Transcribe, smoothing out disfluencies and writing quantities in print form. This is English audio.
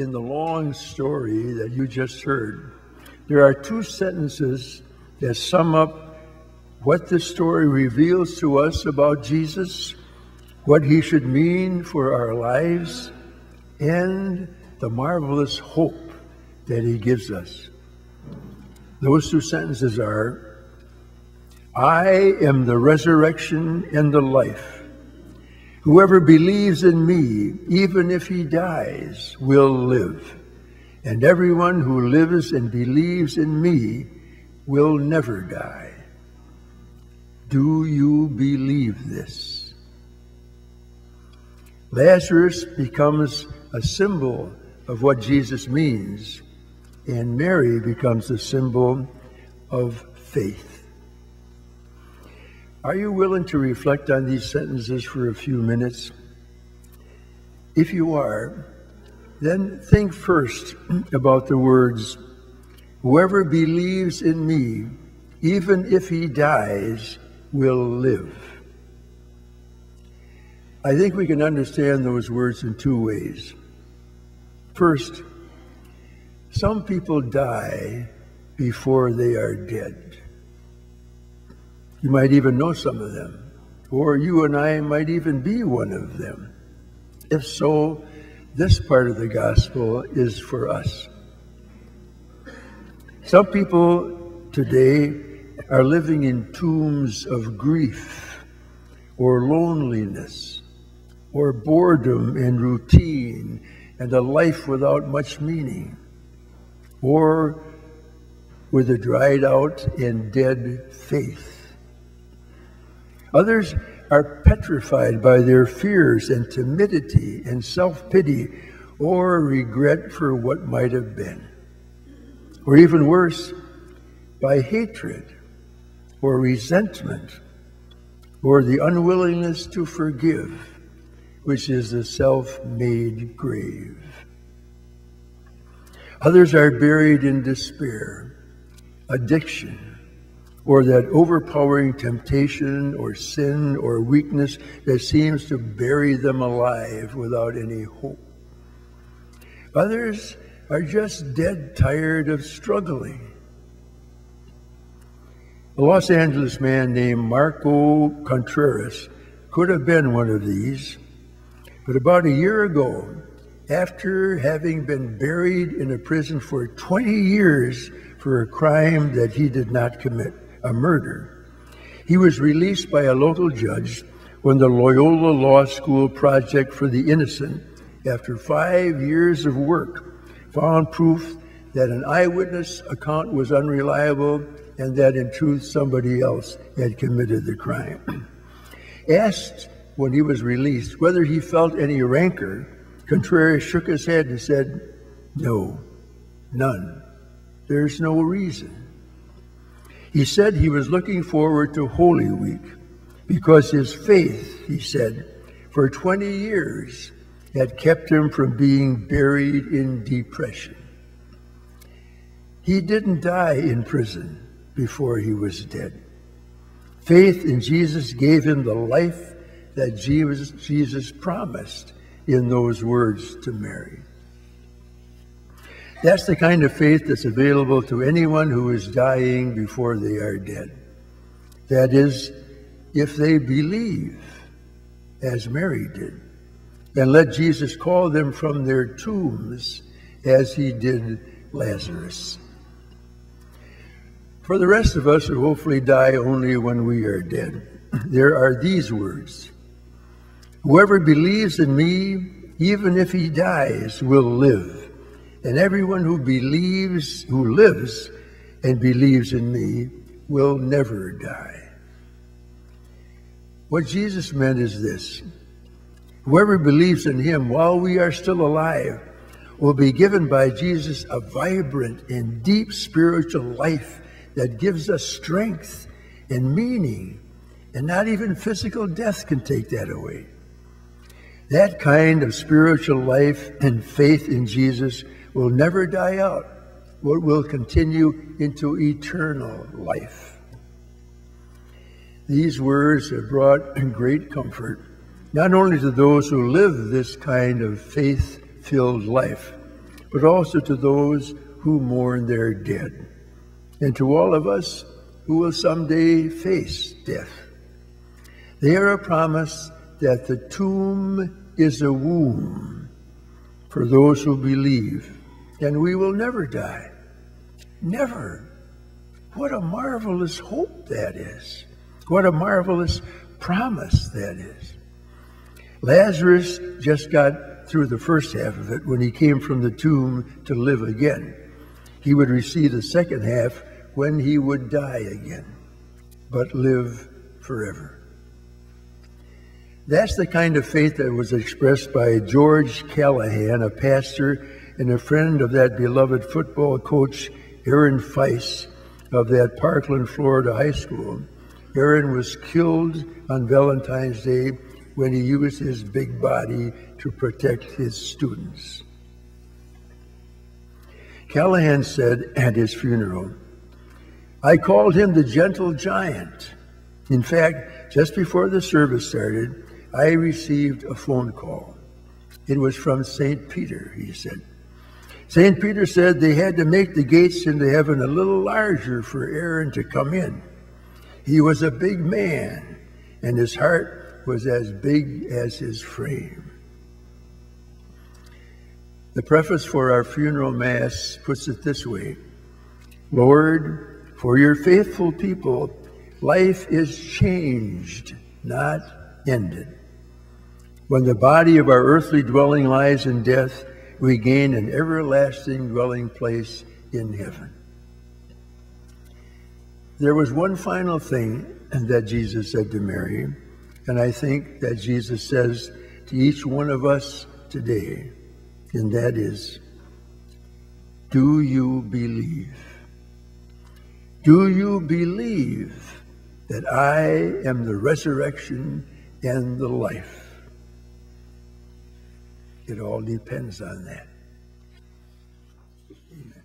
in the long story that you just heard, there are two sentences that sum up what this story reveals to us about Jesus, what he should mean for our lives, and the marvelous hope that he gives us. Those two sentences are, I am the resurrection and the life. Whoever believes in me, even if he dies, will live. And everyone who lives and believes in me will never die. Do you believe this? Lazarus becomes a symbol of what Jesus means, and Mary becomes a symbol of faith. Are you willing to reflect on these sentences for a few minutes? If you are, then think first about the words, whoever believes in me, even if he dies, will live. I think we can understand those words in two ways. First, some people die before they are dead. You might even know some of them, or you and I might even be one of them. If so, this part of the gospel is for us. Some people today are living in tombs of grief or loneliness or boredom and routine and a life without much meaning, or with a dried out and dead faith. Others are petrified by their fears and timidity and self-pity or regret for what might have been, or even worse, by hatred or resentment, or the unwillingness to forgive, which is the self-made grave. Others are buried in despair, addiction, or that overpowering temptation or sin or weakness that seems to bury them alive without any hope. Others are just dead tired of struggling. A Los Angeles man named Marco Contreras could have been one of these, but about a year ago, after having been buried in a prison for 20 years for a crime that he did not commit, a murder, he was released by a local judge when the Loyola Law School Project for the Innocent, after 5 years of work, found proof that an eyewitness account was unreliable and that in truth somebody else had committed the crime. Asked when he was released whether he felt any rancor, Contreras shook his head and said, no, none. There's no reason. He said he was looking forward to Holy Week because his faith, he said, for 20 years had kept him from being buried in depression. He didn't die in prison before he was dead. Faith in Jesus gave him the life that Jesus promised in those words to Mary. That's the kind of faith that's available to anyone who is dying before they are dead. That is, if they believe, as Mary did, and let Jesus call them from their tombs as he did Lazarus. For the rest of us who hopefully die only when we are dead, there are these words. Whoever believes in me, even if he dies, will live. And everyone who lives and believes in me will never die. What Jesus meant is this. Whoever believes in him while we are still alive will be given by Jesus a vibrant and deep spiritual life that gives us strength and meaning, and not even physical death can take that away. That kind of spiritual life and faith in Jesus will never die out, but will continue into eternal life. These words have brought great comfort, not only to those who live this kind of faith-filled life, but also to those who mourn their dead, and to all of us who will someday face death. They are a promise that the tomb is a womb for those who believe, and we will never die. Never. What a marvelous hope that is. What a marvelous promise that is. Lazarus just got through the first half of it when he came from the tomb to live again. He would receive the second half when he would die again, but live forever. That's the kind of faith that was expressed by George Callahan, a pastor and a friend of that beloved football coach, Aaron Feiss, of that Parkland, Florida high school. Aaron was killed on Valentine's Day when he used his big body to protect his students. Callahan said at his funeral, "I called him the gentle giant. In fact, just before the service started, I received a phone call. It was from St. Peter," he said. St. Peter said they had to make the gates into heaven a little larger for Aaron to come in. He was a big man, and his heart was as big as his frame. The preface for our funeral mass puts it this way: Lord, for your faithful people, life is changed, not ended. When the body of our earthly dwelling lies in death, we gain an everlasting dwelling place in heaven. There was one final thing that Jesus said to Mary, and I think that Jesus says to each one of us today, and that is, do you believe? Do you believe that I am the resurrection and the life? It all depends on that. Amen.